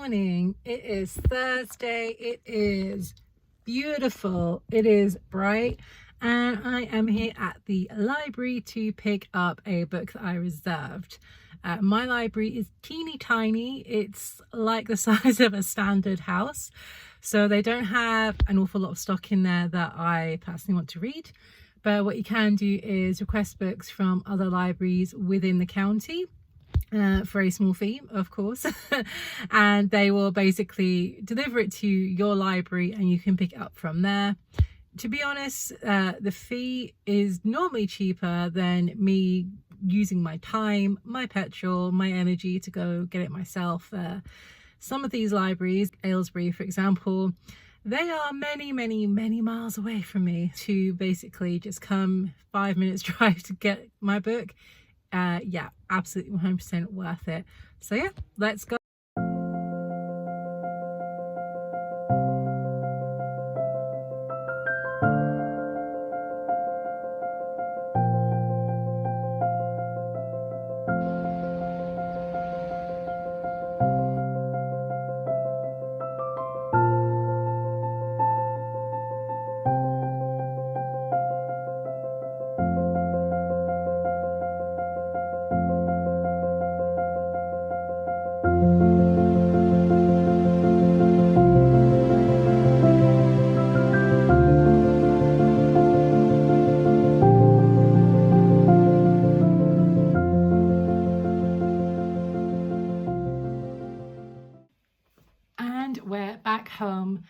morning. It is Thursday. It is beautiful. It is bright. And I am here at the library to pick up a book that I reserved. My library is teeny tiny. It's like the size of a standard house. So they don't have an awful lot of stock in there that I personally want to read. But what you can do is request books from other libraries within the county. For a small fee, of course, and they will basically deliver it to your library and you can pick it up from there. To be honest, the fee is normally cheaper than me using my time, my petrol, my energy to go get it myself. Some of these libraries, Aylesbury for example, they are many miles away from me. To basically just come 5 minutes drive to get my book, yeah, absolutely 100% worth it. So yeah, let's go. And we're back home.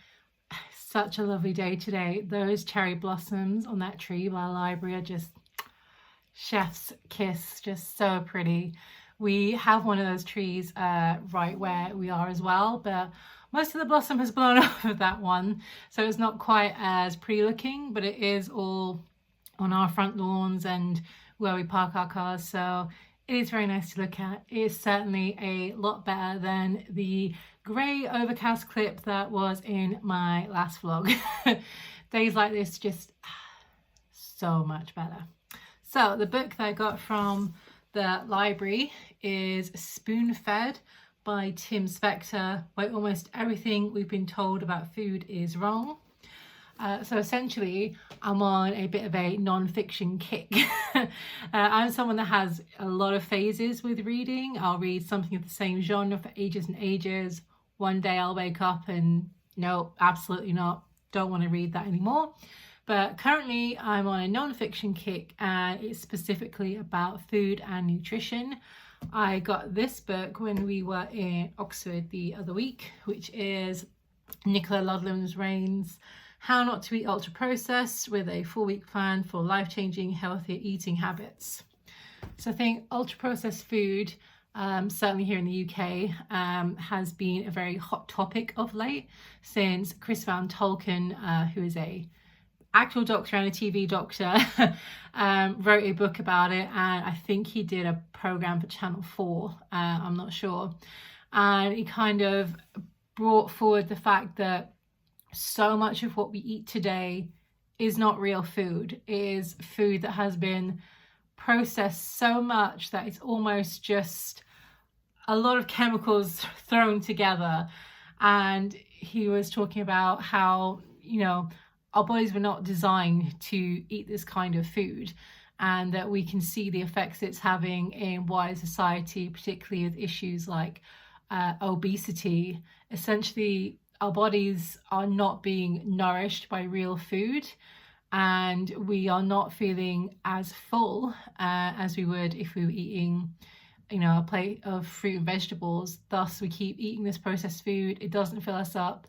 Such a lovely day today. Those cherry blossoms on that tree by the library are just chef's kiss, just so pretty. We have one of those trees right where we are as well, but most of the blossom has blown off of that one, so it's not quite as pretty looking, but it is all on our front lawns and where we park our cars, so it is very nice to look at. It is certainly a lot better than the grey overcast clip that was in my last vlog. Days like this just so much better. So the book that I got from the library is Spoon Fed by Tim Spector, where almost everything we've been told about food is wrong. So essentially, I'm on a bit of a non-fiction kick. I'm someone that has a lot of phases with reading. I'll read something of the same genre for ages and ages. One day I'll wake up and no, absolutely not, don't want to read that anymore. But currently I'm on a non-fiction kick, and it's specifically about food and nutrition. I got this book when we were in Oxford the other week, which is Nicola Ludlam's How Not to Eat Ultra Processed with a 4-week plan for life-changing healthier eating habits. So I think ultra processed food, certainly here in the UK, has been a very hot topic of late since Chris Van Tolken, who is a actual doctor and a TV doctor, wrote a book about it, and I think he did a program for Channel 4, I'm not sure, and he kind of brought forward the fact that so much of what we eat today is not real food. It is food that has been processed so much that it's almost just a lot of chemicals thrown together. And he was talking about how, you know, our bodies were not designed to eat this kind of food, and that we can see the effects it's having in wider society, particularly with issues like obesity. Essentially, our bodies are not being nourished by real food, and we are not feeling as full as we would if we were eating, you know, a plate of fruit and vegetables. Thus, we keep eating this processed food. It doesn't fill us up,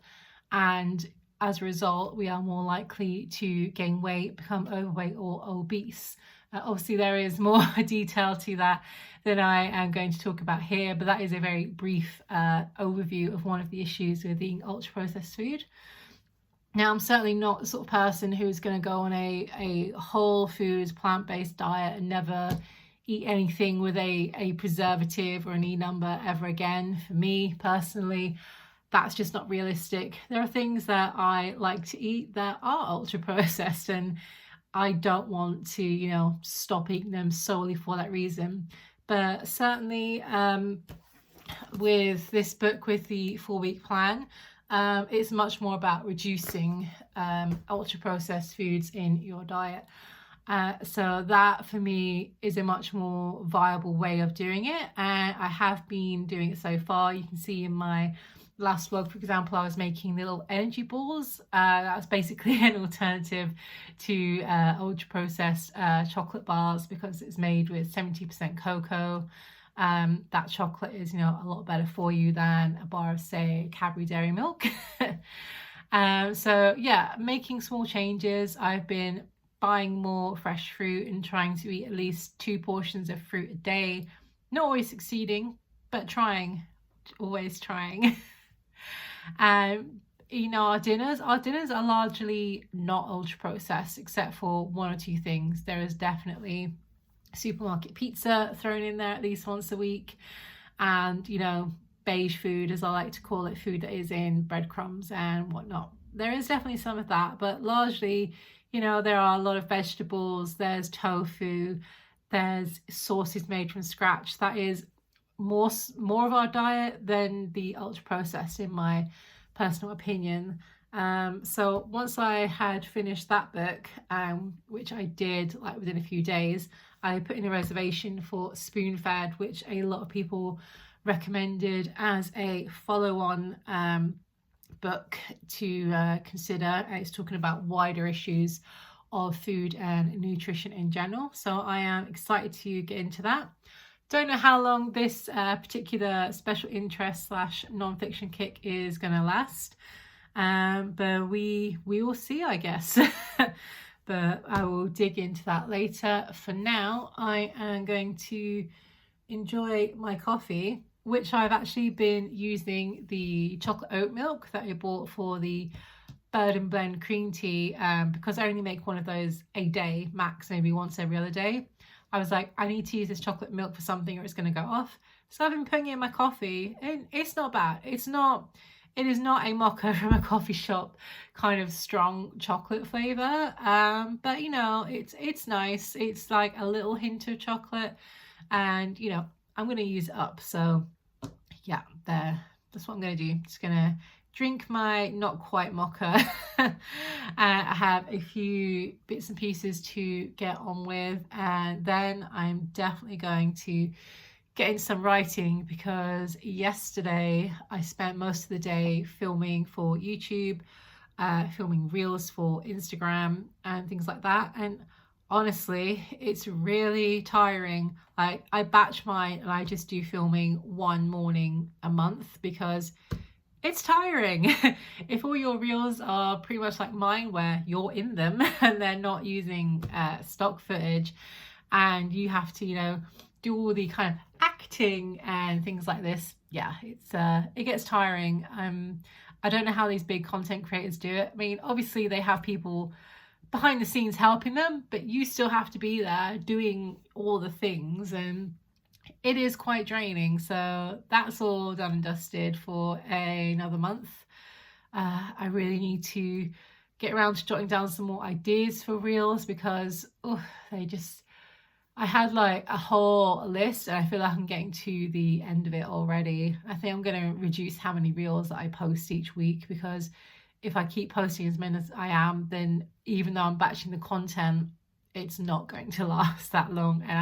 and as a result, we are more likely to gain weight, become overweight or obese. Obviously, there is more detail to that than I am going to talk about here, but that is a very brief overview of one of the issues with eating ultra-processed food. Now, I'm certainly not the sort of person who's going to go on a whole foods, plant-based diet and never eat anything with a preservative or an E number ever again. For me, personally, that's just not realistic. There are things that I like to eat that are ultra-processed, and I don't want to, you know, stop eating them solely for that reason. But certainly with this book, with the 4-week plan, it's much more about reducing ultra processed foods in your diet. So that for me is a much more viable way of doing it, and I have been doing it so far. You can see in my last vlog, for example, I was making little energy balls. That's basically an alternative to ultra processed chocolate bars, because it's made with 70% cocoa. That chocolate is, you know, a lot better for you than a bar of, say, Cadbury Dairy Milk. So yeah, making small changes. I've been buying more fresh fruit and trying to eat at least 2 portions of fruit a day. Not always succeeding, but trying, always trying. You know, our dinners are largely not ultra processed, except for 1 or 2 things. There is definitely supermarket pizza thrown in there at least once a week, and, you know, beige food, as I like to call it, food that is in breadcrumbs and whatnot. There is definitely some of that, but largely, you know, there are a lot of vegetables, there's tofu, there's sauces made from scratch. That is more of our diet than the ultra processed, in my personal opinion. So once I had finished that book, which I did like within a few days, I put in a reservation for Spoon Fed, which a lot of people recommended as a follow-on book to consider. It's talking about wider issues of food and nutrition in general. So I am excited to get into that. Don't know how long this particular special interest / non-fiction kick is going to last, but we will see, I guess. But I will dig into that later. For now, I am going to enjoy my coffee, which I've actually been using the chocolate oat milk that I bought for the Bird and Blend cream tea, because I only make one of those a day, max maybe once every other day. I was like, I need to use this chocolate milk for something or it's going to go off. So I've been putting it in my coffee, and it's not bad. It is not a mocha from a coffee shop kind of strong chocolate flavor. But you know, it's nice. It's like a little hint of chocolate, and you know, I'm going to use it up. So yeah, that's what I'm going to do. Just going to drink my not quite mocha. I have a few bits and pieces to get on with, and then I'm definitely going to get into some writing, because yesterday I spent most of the day filming for YouTube, filming reels for Instagram and things like that, and honestly it's really tiring. Like, I batch mine and I just do filming 1 morning a month because it's tiring. If all your reels are pretty much like mine, where you're in them and they're not using stock footage, and you have to, you know, do all the kind of acting and things like this, yeah, it gets tiring. I don't know how these big content creators do it. I mean, obviously they have people behind the scenes helping them, but you still have to be there doing all the things, and it is quite draining. So that's all done and dusted for another month. I really need to get around to jotting down some more ideas for reels, because I had like a whole list and I feel like I'm getting to the end of it already. I think I'm going to reduce how many reels that I post each week, because if I keep posting as many as I am, then even though I'm batching the content, it's not going to last that long, and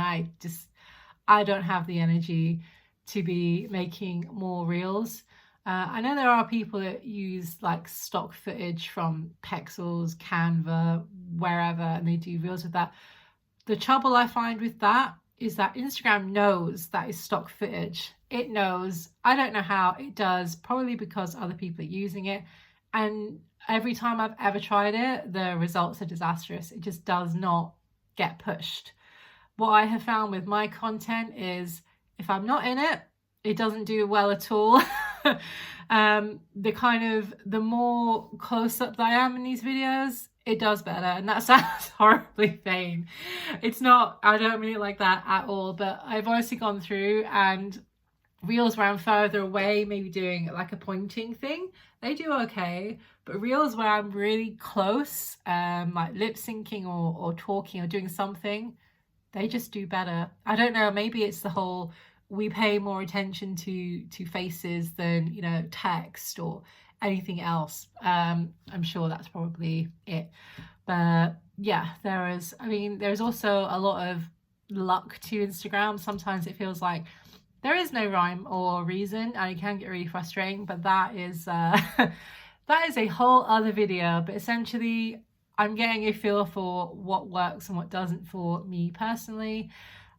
I don't have the energy to be making more reels. I know there are people that use like stock footage from Pexels, Canva, wherever, and they do reels with that. The trouble I find with that is that Instagram knows that is stock footage. It knows. I don't know how it does, probably because other people are using it. And every time I've ever tried it, the results are disastrous. It just does not get pushed. What I have found with my content is if I'm not in it, it doesn't do well at all. The more close up that I am in these videos, it does better. And that sounds horribly vain. It's not, I don't mean it like that at all, but I've honestly gone through, and reels where I'm further away, maybe doing like a pointing thing, they do okay. But reels where I'm really close, like lip syncing or talking or doing something, they just do better. I don't know, maybe it's the whole we pay more attention to faces than, you know, text or anything else. I'm sure that's probably it. But yeah, there's also a lot of luck to Instagram. Sometimes it feels like there is no rhyme or reason, and it can get really frustrating, but that is that is a whole other video. But essentially, I'm getting a feel for what works and what doesn't for me personally,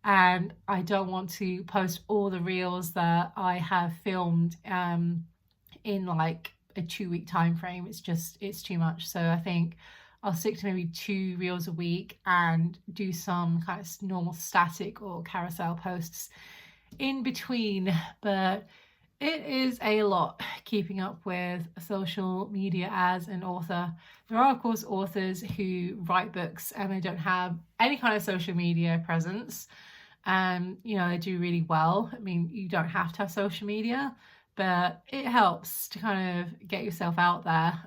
and I don't want to post all the reels that I have filmed in like a 2-week time frame. It's too much. So I think I'll stick to maybe 2 reels a week and do some kind of normal static or carousel posts in between. But it is a lot keeping up with social media as an author. There are, of course, authors who write books and they don't have any kind of social media presence. You know, they do really well. I mean, you don't have to have social media, but it helps to kind of get yourself out there.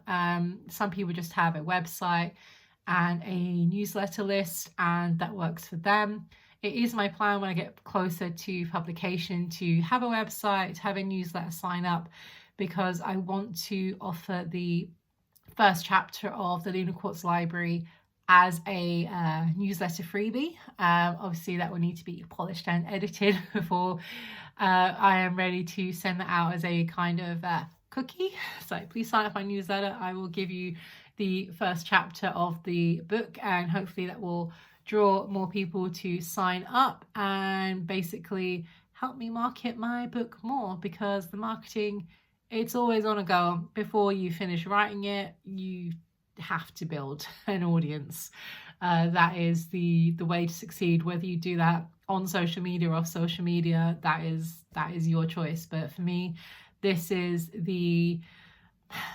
Some people just have a website and a newsletter list, and that works for them. It is my plan when I get closer to publication to have a website, to have a newsletter sign up, because I want to offer the first chapter of the Lunar Quartz Library as a newsletter freebie. Obviously that will need to be polished and edited before I am ready to send that out as a kind of cookie. So please sign up my newsletter. I will give you the first chapter of the book, and hopefully that will draw more people to sign up and basically help me market my book more, because the marketing, it's always on a go. Before you finish writing it, you have to build an audience. That is the way to succeed. Whether you do that on social media or off social media, that is your choice. But for me, this is the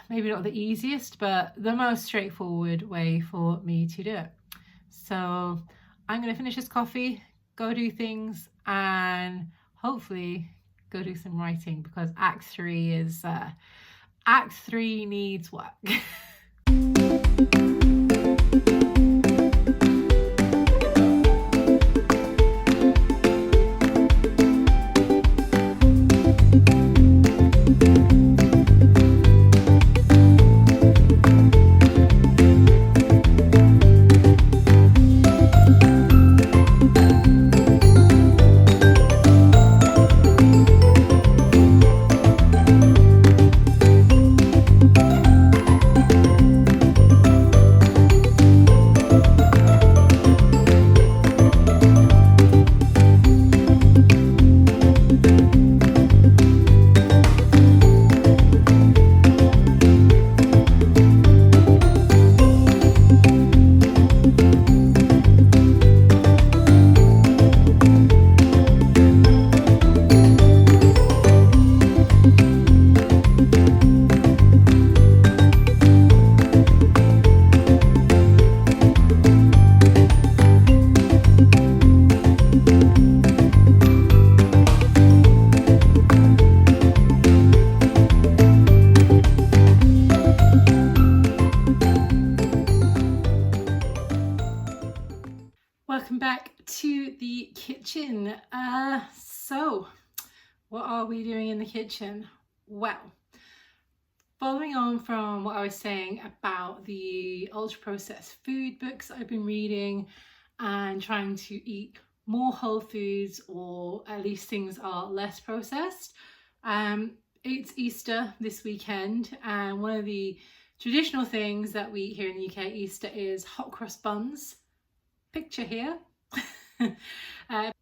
maybe not the easiest, but the most straightforward way for me to do it. So I'm going to finish this coffee, go do things, and hopefully go do some writing, because Act 3 needs work. Welcome back to the kitchen. So what are we doing in the kitchen? Well, following on from what I was saying about the ultra processed food books I've been reading and trying to eat more whole foods, or at least things are less processed. It's Easter this weekend, and one of the traditional things that we eat here in the UK at Easter is hot cross buns. Picture here.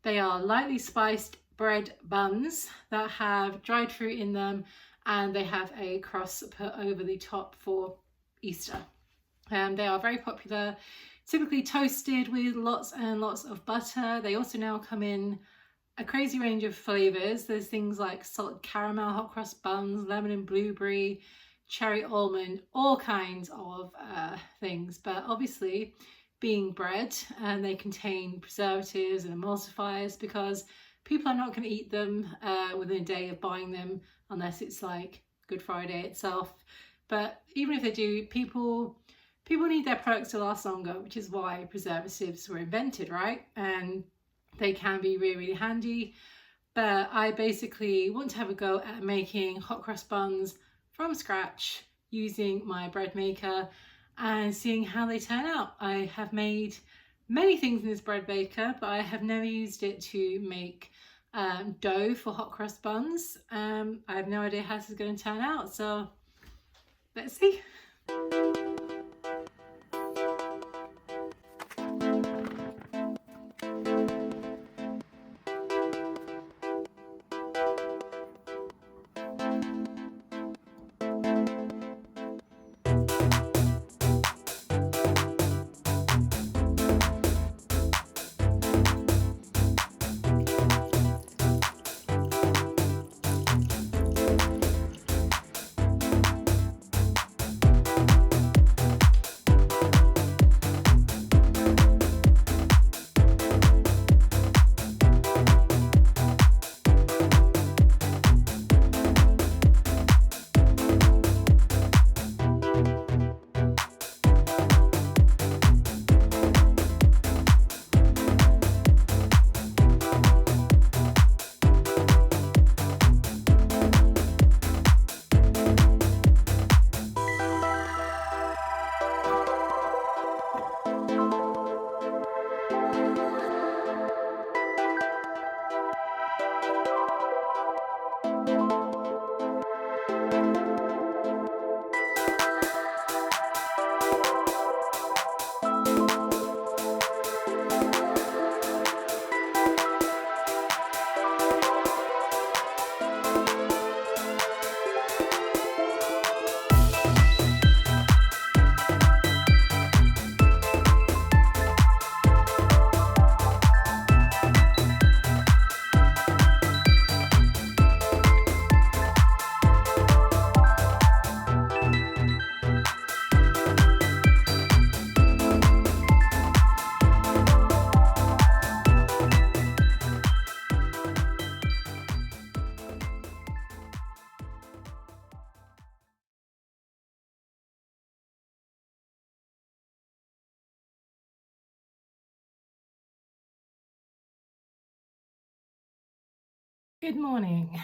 They are lightly spiced bread buns that have dried fruit in them, and they have a cross put over the top for Easter. They are very popular, typically toasted with lots and lots of butter. They also now come in a crazy range of flavors. There's things like salted caramel hot cross buns, lemon and blueberry, cherry almond, all kinds of things. But obviously, being bread, and they contain preservatives and emulsifiers, because people are not going to eat them within a day of buying them, unless it's like Good Friday itself. But even if they do, people need their products to last longer, which is why preservatives were invented, right? And they can be really, really handy. but I basically want to have a go at making hot cross buns from scratch using my bread maker and seeing how they turn out. I have made many things in this bread maker, but I have never used it to make dough for hot cross buns. I have no idea how this is going to turn out, so let's see. Good morning.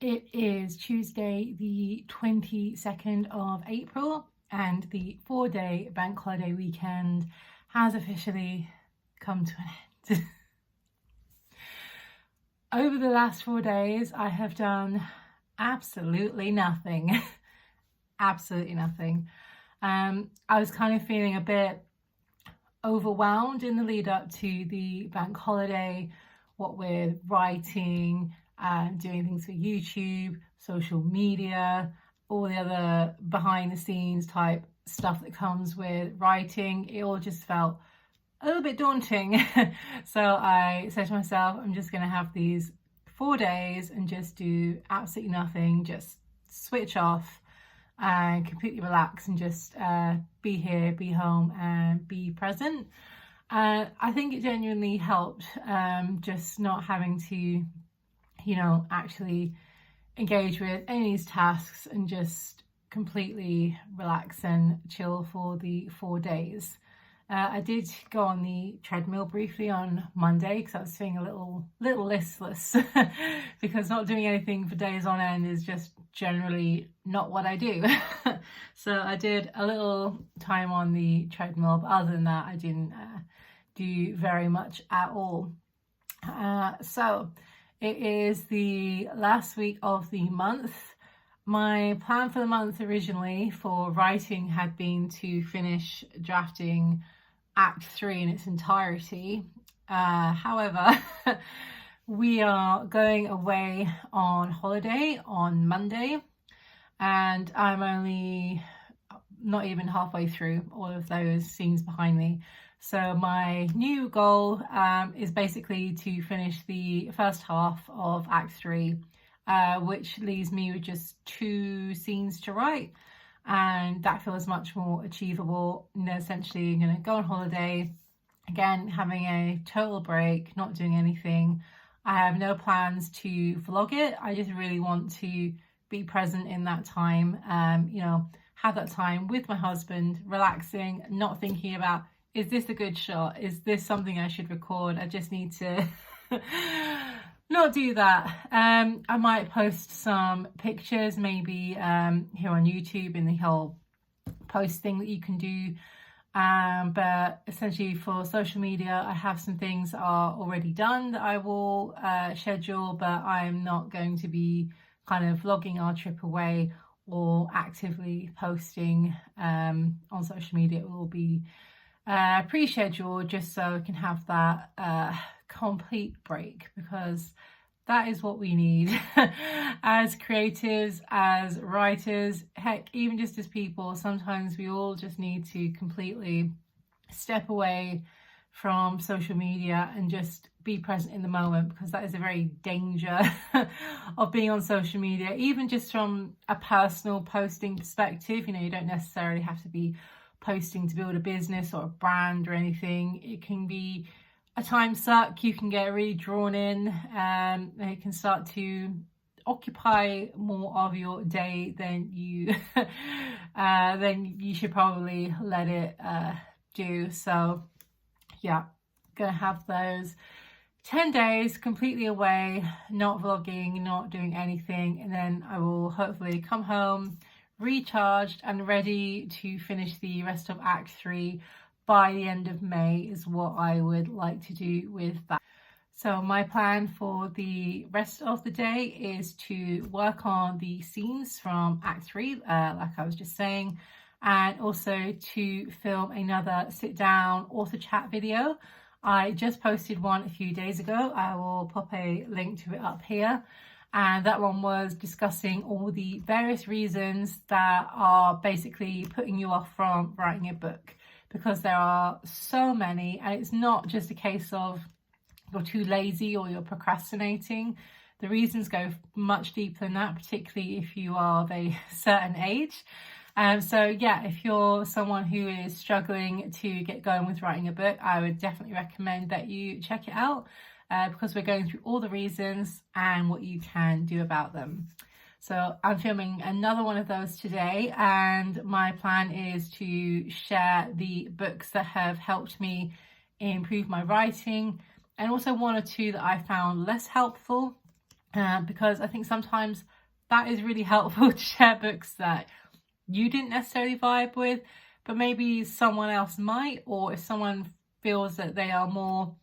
It is Tuesday, the 22nd of April, and the 4-day bank holiday weekend has officially come to an end. Over the last 4 days, I have done absolutely nothing. Absolutely nothing. I was kind of feeling a bit overwhelmed in the lead up to the bank holiday, what with writing, doing things for YouTube, social media, all the other behind the scenes type stuff that comes with writing. It all just felt a little bit daunting. So I said to myself, I'm just going to have these 4 days and just do absolutely nothing, just switch off and completely relax and just be here, be home and be present. I think it genuinely helped, just not having to, actually engage with any of these tasks and just completely relax and chill for the 4 days. I did go on the treadmill briefly on Monday because I was feeling a little listless because not doing anything for days on end is just generally not what I do. So I did a little time on the treadmill, but other than that, I didn't do very much at all. So it is the last week of the month. My plan for the month originally for writing had been to finish drafting Act 3 in its entirety. However, we are going away on holiday on Monday, and I'm only not even halfway through all of those scenes behind me. So my new goal is basically to finish the first half of Act 3, which leaves me with just 2 scenes to write. And that feels much more achievable. Essentially, I'm going to go on holiday, again, having a total break, not doing anything. I have no plans to vlog it. I just really want to be present in that time, have that time with my husband, relaxing, not thinking about is this a good shot? Is this something I should record? I just need to not do that. I might post some pictures maybe here on YouTube in the whole post thing that you can do. But essentially for social media, I have some things that are already done that I will schedule, but I'm not going to be kind of vlogging our trip away or actively posting on social media. It will be pre-scheduled just so I can have that complete break, because that is what we need as creatives, as writers, heck, even just as people. Sometimes we all just need to completely step away from social media and just be present in the moment, because that is a very danger of being on social media. Even just from a personal posting perspective, you know, you don't necessarily have to be posting to build a business or a brand or anything. It can be a time suck. You can get really drawn in, and it can start to occupy more of your day than you then you should probably let it do. So yeah, gonna have those 10 days completely away, not vlogging, not doing anything, and then I will hopefully come home recharged and ready to finish the rest of Act 3 by the end of May is what I would like to do with that. So my plan for the rest of the day is to work on the scenes from Act 3, like I was just saying, and also to film another sit down author chat video. I just posted one a few days ago. I will pop a link to it up here. And that one was discussing all the various reasons that are basically putting you off from writing a book, because there are so many, and it's not just a case of you're too lazy or you're procrastinating. The reasons go much deeper than that, particularly if you are of a certain age. So yeah, if you're someone who is struggling to get going with writing a book, I would definitely recommend that you check it out, because we're going through all the reasons and what you can do about them. So I'm filming another one of those today, and my plan is to share the books that have helped me improve my writing, and also one or two that I found less helpful, because I think sometimes that is really helpful to share books that you didn't necessarily vibe with, but maybe someone else might, or if someone feels that they are more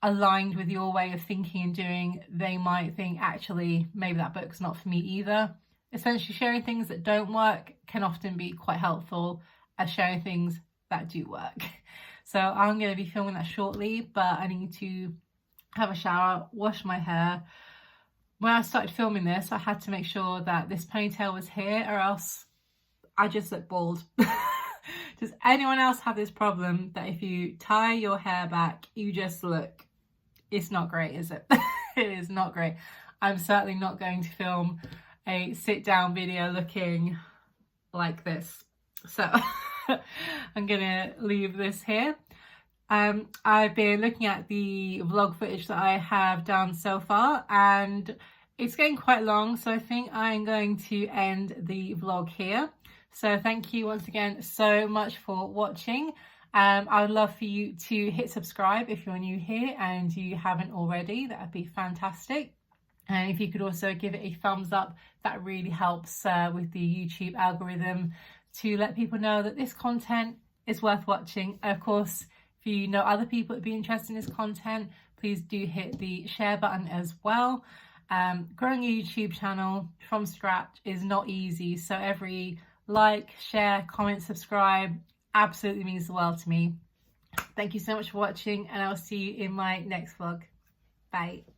aligned with your way of thinking and doing, they might think, actually, maybe that book's not for me either. Essentially, sharing things that don't work can often be quite helpful as sharing things that do work. So I'm going to be filming that shortly, but I need to have a shower, wash my hair. When I started filming this, I had to make sure that this ponytail was here, or else I just look bald. Does anyone else have this problem that if you tie your hair back, you just look, it's not great, is it? It is not great. I'm certainly not going to film a sit down video looking like this. So I'm gonna leave this here. I've been looking at the vlog footage that I have done so far, and it's getting quite long, so I think I'm going to end the vlog here. So thank you once again so much for watching. I would love for you to hit subscribe if you're new here and you haven't already. That would be fantastic. And if you could also give it a thumbs up, that really helps with the YouTube algorithm to let people know that this content is worth watching. Of course, if you know other people that would be interested in this content, please do hit the share button as well. Growing a YouTube channel from scratch is not easy, so every like, share, comment, subscribe absolutely means the world to me. Thank you so much for watching, and I'll see you in my next vlog. Bye.